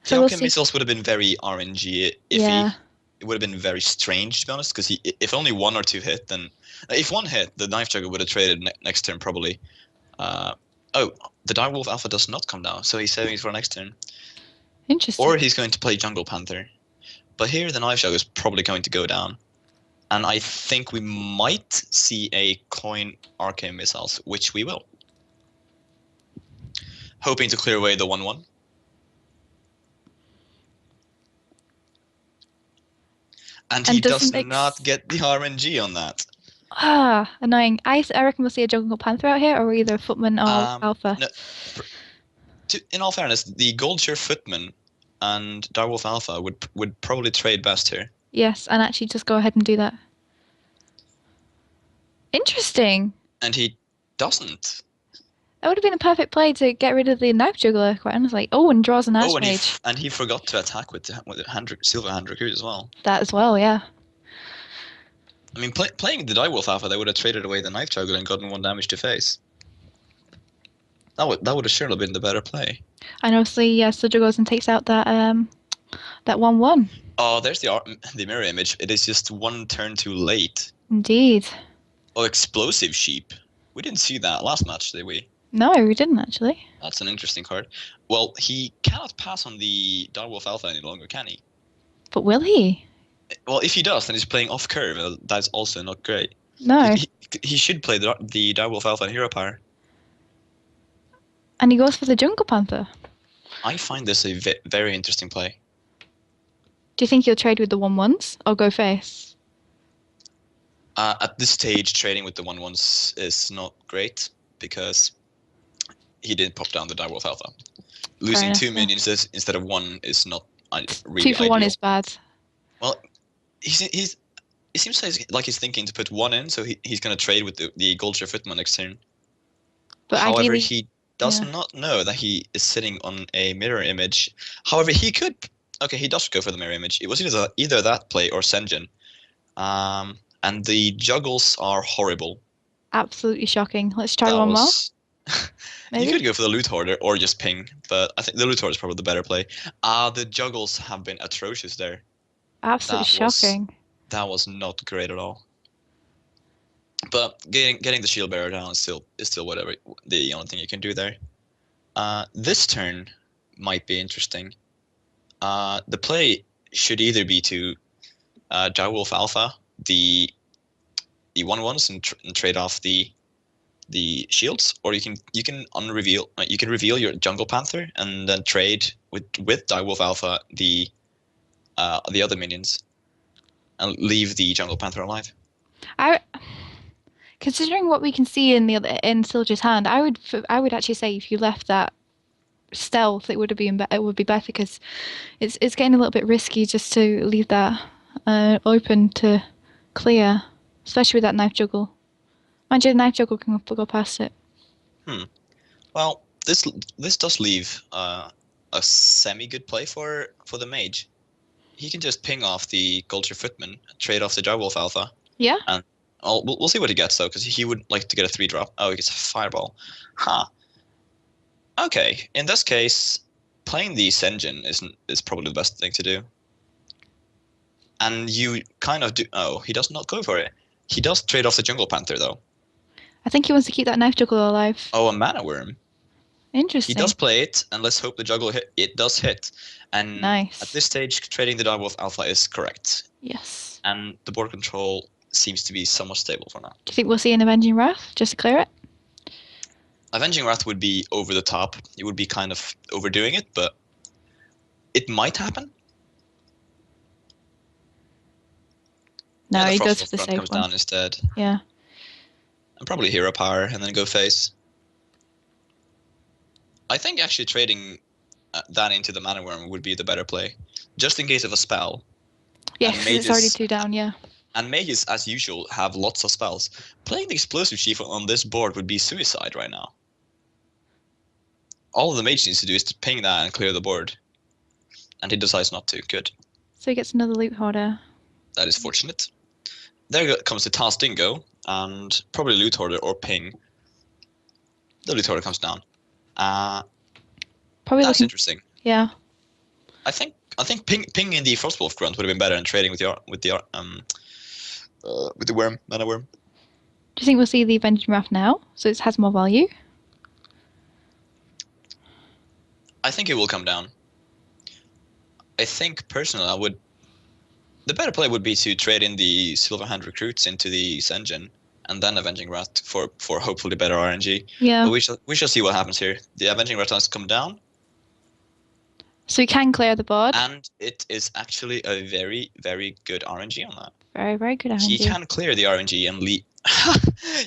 The So we'll Alchemy see. missiles would have been very RNG iffy. Yeah. It would have been very strange, to be honest, because if only one or two hit, then if one hit, the Knife Juggle would have traded next turn probably. Uh, oh, the Direwolf Alpha does not come down, so he's saving it for next turn. Interesting. Or he's going to play Jungle Panther. But here the Knife Juggle is probably going to go down. And I think we might see a coin Arcane Missiles, which we will. Hoping to clear away the 1-1. And he And does doesn't not get the RNG on that. annoying. I reckon we'll see a Jungle Panther out here, or either Footman or Alpha. No, in all fairness, the Goldshire Footman and Direwolf Alpha would probably trade best here. Yes, and actually just go ahead and do that. Interesting. And he doesn't. That would have been a perfect play to get rid of the Knife Juggler, quite honestly. Oh, and draws an Oh, Archmage. and he forgot to attack with the Silver Hand Recruit as well. That as well, yeah. I mean, playing the Direwolf Alpha, they would have traded away the Knife Juggler and gotten 1 damage to face. That would have surely been the better play. And obviously, yeah, Syldra goes and takes out that 1/1. Oh, there's the mirror image. It is just 1 turn too late. Indeed. Oh, Explosive Sheep. We didn't see that last match, did we? No, we didn't actually. That's an interesting card. Well, he cannot pass on the Direwolf Alpha any longer, can he? But will he? Well, if he does, then he's playing off curve. That's also not great. No. He should play the Direwolf Alpha and Hero Power. And he goes for the Jungle Panther. I find this a very interesting play. Do you think he'll trade with the 1/1s or go face? At this stage, trading with the 1/1s is not great because he didn't pop down the Direwolf Alpha. Losing enough, 2 yeah. minions instead of 1 is not really 2 for 1 ideal. is bad. Well, it seems like he's thinking to put 1 in, so he's going to trade with the Goldshire Footman next turn. But However, ideally, he does not know that he is sitting on a mirror image. However, he could. Okay, he does go for the mirror image. It was either that play or Sen'jin. And the juggles are horrible. absolutely shocking. Let's try That one more. was. You Maybe? could go for the Loot Hoarder or just ping, but I think the Loot Hoarder is probably the better play. The juggles have been atrocious there. Absolutely shocking. That was not great at all. But getting the Shield Bearer down is still whatever, the only thing you can do there. This turn might be interesting. The play should either be to Direwolf Alpha the 1/1s and trade off the shields, or you can unreveal you can reveal your Jungle Panther and then trade with Direwolf Alpha the other minions and leave the Jungle Panther alive. Considering what we can see in Syldra's hand, I would actually say if you left that stealth, it would be better because it's getting a little bit risky just to leave that open to clear, especially with that Knife Juggle. Mind you, the Knife Juggle can go past it. Well, this does leave a semi-good play for the mage. He can just ping off the Goldshire Footman, trade off the Direwolf Alpha. Yeah. And we'll see what he gets though, because he would like to get a 3-drop. Oh, he gets a Fireball. Huh. Okay, in this case, playing the Sen'jin is probably the best thing to do. And you kind of do. Oh, he does not go for it. He does trade off the Jungle Panther though. I think he wants to keep that Knife Juggle alive. Oh, a Mana Worm. Interesting. He does play it, and let's hope the Juggle it does hit. And nice. At this stage, trading the Direwolf Alpha is correct. Yes. And the board control seems to be somewhat stable for now. Do you think we'll see an Avenging Wrath just to clear it? Avenging Wrath would be over the top. It would be kind of overdoing it, but it might happen. No, he goes for the safe comes one. down instead. Yeah. And probably Hero Power, and then go face. I think actually trading that into the Mana Worm would be the better play, just in case of a spell. Yes, it's already 2 down, yeah. And mages, as usual, have lots of spells. Playing the Explosive Chief on this board would be suicide right now. All the mage needs to do is to ping that and clear the board. And he decides not to. Good. So he gets another Loot Hoarder. That is fortunate. There comes the Task Dingo, and probably Loot Hoarder or ping. The Loot Hoarder comes down. Probably that's interesting. Yeah. I think pinging the Frostwolf grunt would have been better than trading with the worm, mana worm. Do you think we'll see the Avenging Wrath now, so it has more value? I think it will come down. I think personally, the better play would be to trade in the Silverhand recruits into the Sen'jin and then Avenging Wrath for hopefully better RNG. Yeah. But we shall see what happens here. The Avenging Wrath has come down. So we can clear the board. And it is actually a very, very good RNG on that. Very, very good RNG. He can clear the RNG and leave.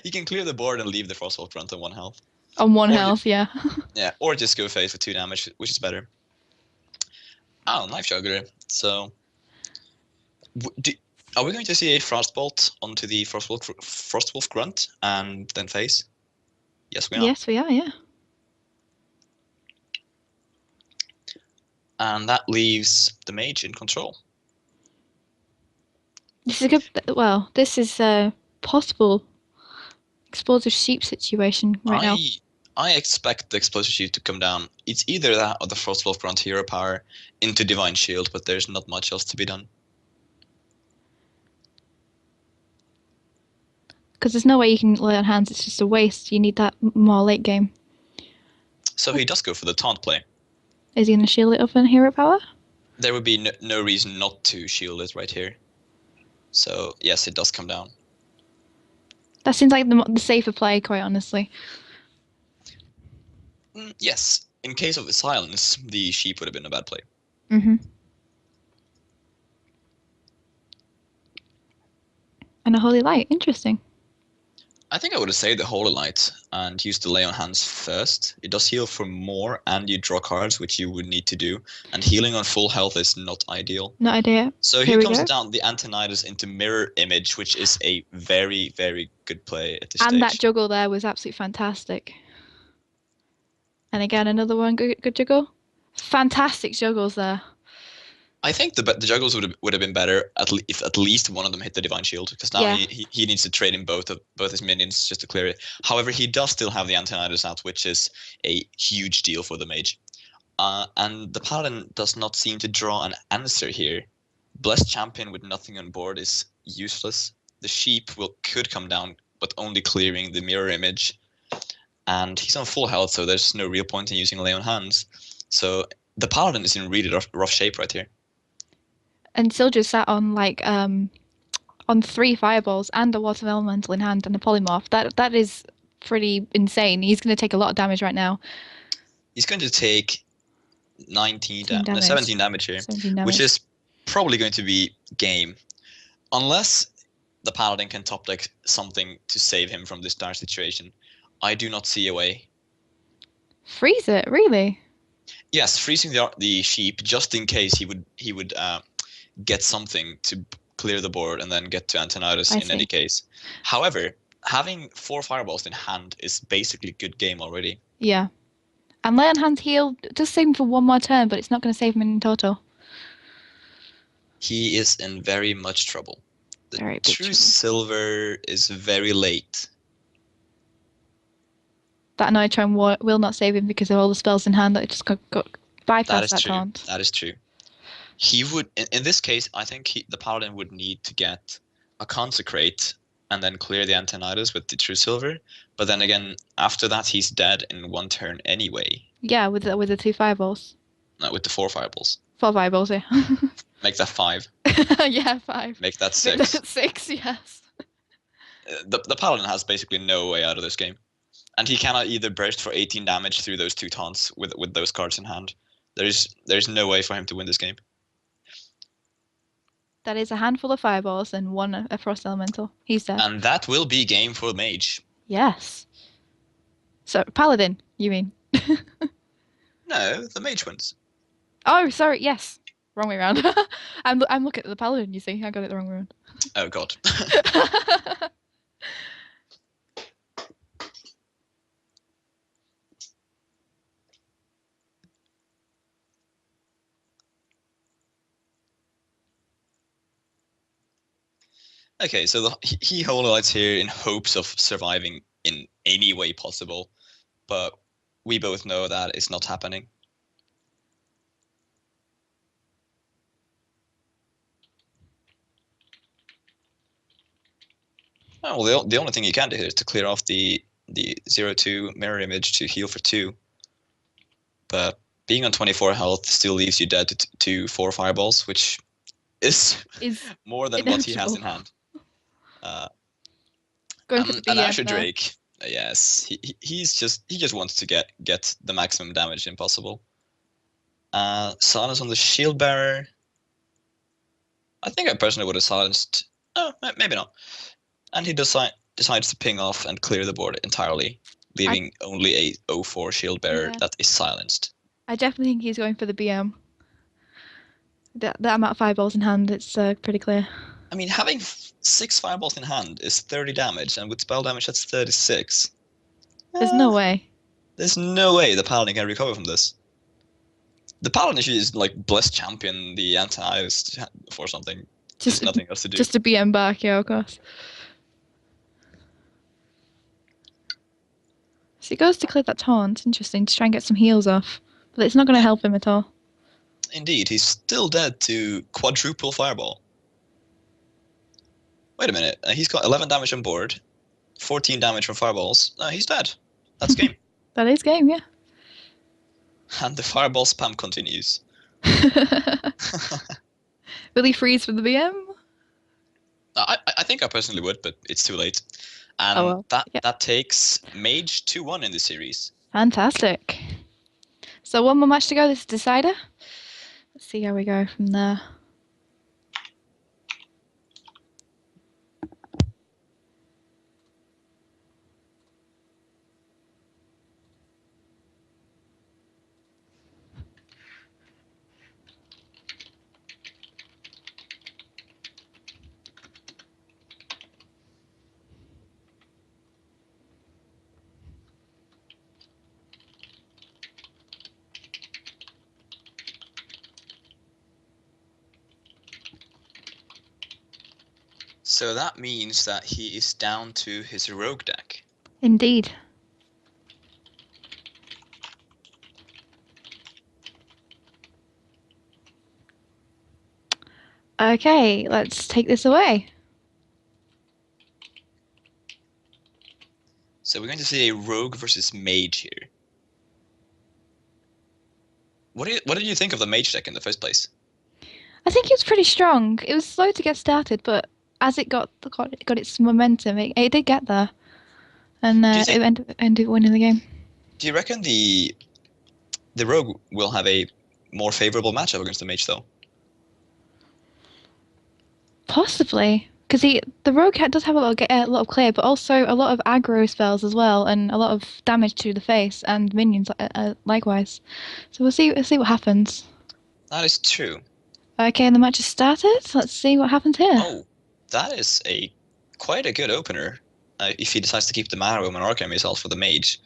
He can clear the board and leave the Frostwolf grunt on 1 health. On 1 health, yeah. Yeah, or just go face with 2 damage, which is better. Oh, Knife Juggler. So, are we going to see a Frostbolt onto the Frostwolf grunt and then face? Yes, we are. Yes, we are, yeah. And that leaves the mage in control. This is a good. Well, this is a possible explosive sheep situation right now. I expect the explosive sheep to come down. It's either that or the Frostwolf grunt hero power into Divine Shield, but there's not much else to be done. Because there's no way you can lay on hands. It's just a waste. You need that more late game. So he does go for the taunt play. Is he going to shield it up in hero power? There would be no reason not to shield it right here. So, yes, it does come down. That seems like the safer play, quite honestly. Yes. In case of the silence, the sheep would have been a bad play. Mm-hmm. And a Holy Light. Interesting. I think I would have saved the Holy Light and used the Lay on Hands first. It does heal for more and you draw cards, which you would need to do. And healing on full health is not ideal. Not ideal. So here comes down the Antonidas into Mirror Image, which is a very, very good play at this stage. And that juggle there was absolutely fantastic. And again, another one good juggle. Fantastic juggles there. I think the juggles would have been better if at least one of them hit the Divine Shield, because now he needs to trade in both his minions just to clear it. However, he does still have the Antonidas out, which is a huge deal for the mage. And the Paladin does not seem to draw an answer here. Blessed Champion with nothing on board is useless. The sheep could come down, but only clearing the Mirror Image. And he's on full health, so there's no real point in using Lay on Hands. So the Paladin is in really rough shape right here. And Syldra sat on on 3 fireballs and a Water Elemental in hand and a Polymorph. That is pretty insane. He's going to take a lot of damage right now. He's going to take 17 damage here, 17 damage. Which is probably going to be game, unless the Paladin can top deck something to save him from this dire situation. I do not see a way. Freeze it, really? Yes, freezing the sheep just in case he would get something to clear the board and then get to Antonidas in any case. However, having 4 fireballs in hand is basically good game already. Yeah. And Lay on Hands heal does save him for 1 more turn, but it's not going to save him in total. He is in very much trouble. The very true silver is very late. That Nitron will not save him because of all the spells in hand that just got bypassed that taunt. That is true. He would, in this case, I think the Paladin would need to get a Consecrate and then clear the Antonidas with the True Silver. But then again, after that, he's dead in 1 turn anyway. Yeah, with the 2 fireballs. No, with the 4 fireballs. 4 fireballs, yeah. Make that 5. Yeah, 5. Make that 6. 6, yes. The Paladin has basically no way out of this game. And he cannot either burst for 18 damage through those 2 taunts with those cards in hand. There's no way for him to win this game. That is a handful of fireballs and 1 a Frost Elemental. He's dead. And that will be game for Mage. Yes. So, Paladin, you mean? No, the Mage wins. Oh, sorry, yes. Wrong way around. I'm looking at the Paladin, you see. I got it the wrong way around. Oh, God. Okay, so he Holy Lights here in hopes of surviving in any way possible, but we both know that it's not happening. Oh, well, the only thing you can do here is to clear off the 0/2 mirror image to heal for 2. But being on 24 health still leaves you dead to 4 fireballs, which is Is more than what he has inevitable. in hand. Uh, Going for the and BM Asher there. Drake, yes, he just wants to get the maximum damage impossible. Silence on the shield bearer. I think I personally would have silenced. Oh, maybe not. And he decides to ping off and clear the board entirely, I leaving only a 0/4 shield bearer yeah. that is silenced. I definitely think he's going for the BM. That amount of fireballs in hand, it's pretty clear. I mean, having 6 fireballs in hand is 30 damage, and with spell damage that's 36. There's no way. There's no way the Paladin can recover from this. The Paladin issue is like Blessed Champion the anti-ice for something. There's nothing else to do. Just a BM back, yeah, of course. So he goes to clear that taunt. Interesting, to try and get some heals off. But it's not going to help him at all. Indeed, he's still dead to quadruple fireball. Wait a minute, he's got 11 damage on board, 14 damage from fireballs. No, he's dead. That's game. That is game, yeah. And the fireball spam continues. Will he freeze for the BM? I think I personally would, but it's too late. And Oh, well. that takes Mage 2-1 in the series. Fantastic. So one more match to go. This is Decider. Let's see how we go from there. So that means that he is down to his rogue deck. Indeed. Okay, let's take this away. So we're going to see a rogue versus mage here. What did you think of the mage deck in the first place? I think it was pretty strong. It was slow to get started, but as it got its momentum, it did get there, and it ended winning the game. Do you reckon the rogue will have a more favorable matchup against the mage, though? Possibly, because the rogue does have a lot of clear, but also a lot of aggro spells as well, and a lot of damage to the face and minions likewise. So we'll see what happens. That is true. Okay, the match has started. Let's see what happens here. Oh, that is quite a good opener. If he decides to keep the Mana Room and Arcane Missiles for the mage.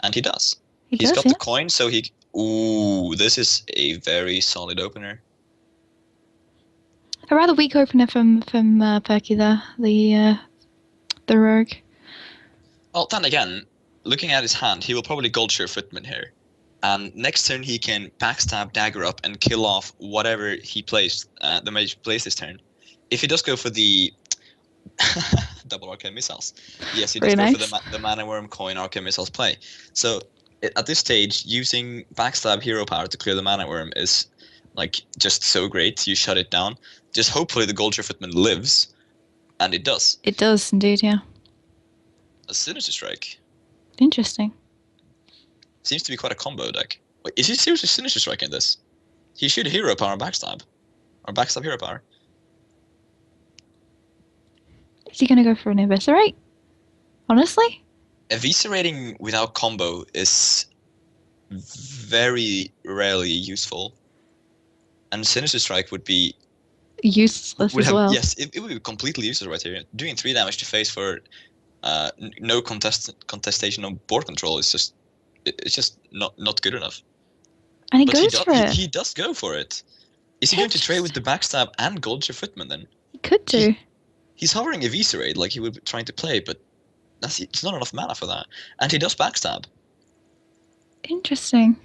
And he does. He's got the coin, so he... Ooh, this is a very solid opener. A rather weak opener from Perky there, the rogue. Well, then again, looking at his hand, he will probably Goldshire Footman here. And next turn he can backstab, dagger up, and kill off whatever he plays, the mage plays this turn. If he does go for the double Arcane Missiles. Yes, he does go for the Mana Worm coin Arcane Missiles play. So at this stage, using backstab hero power to clear the Mana Worm is like just so great. You shut it down. Just hopefully the Goldshire Footman lives, and it does. It does indeed, yeah. A Sinister Strike. Interesting. Seems to be quite a combo deck. Wait, is he seriously Sinister Strike in this? He should hero power backstab. Or backstab hero power. Is he going to go for an Eviscerate? Honestly? Eviscerating without combo is very rarely useful. And Sinister Strike would be... useless as well. Yes, it would be completely useless right here. Doing 3 damage to face for no contestation on board control is just... It's just not good enough. And he goes for it. He does go for it. Is he going to trade with the backstab and Goldshire Footman then? He could do. He's hovering Eviscerate like he would be trying to play, but it's not enough mana for that. And he does backstab. Interesting.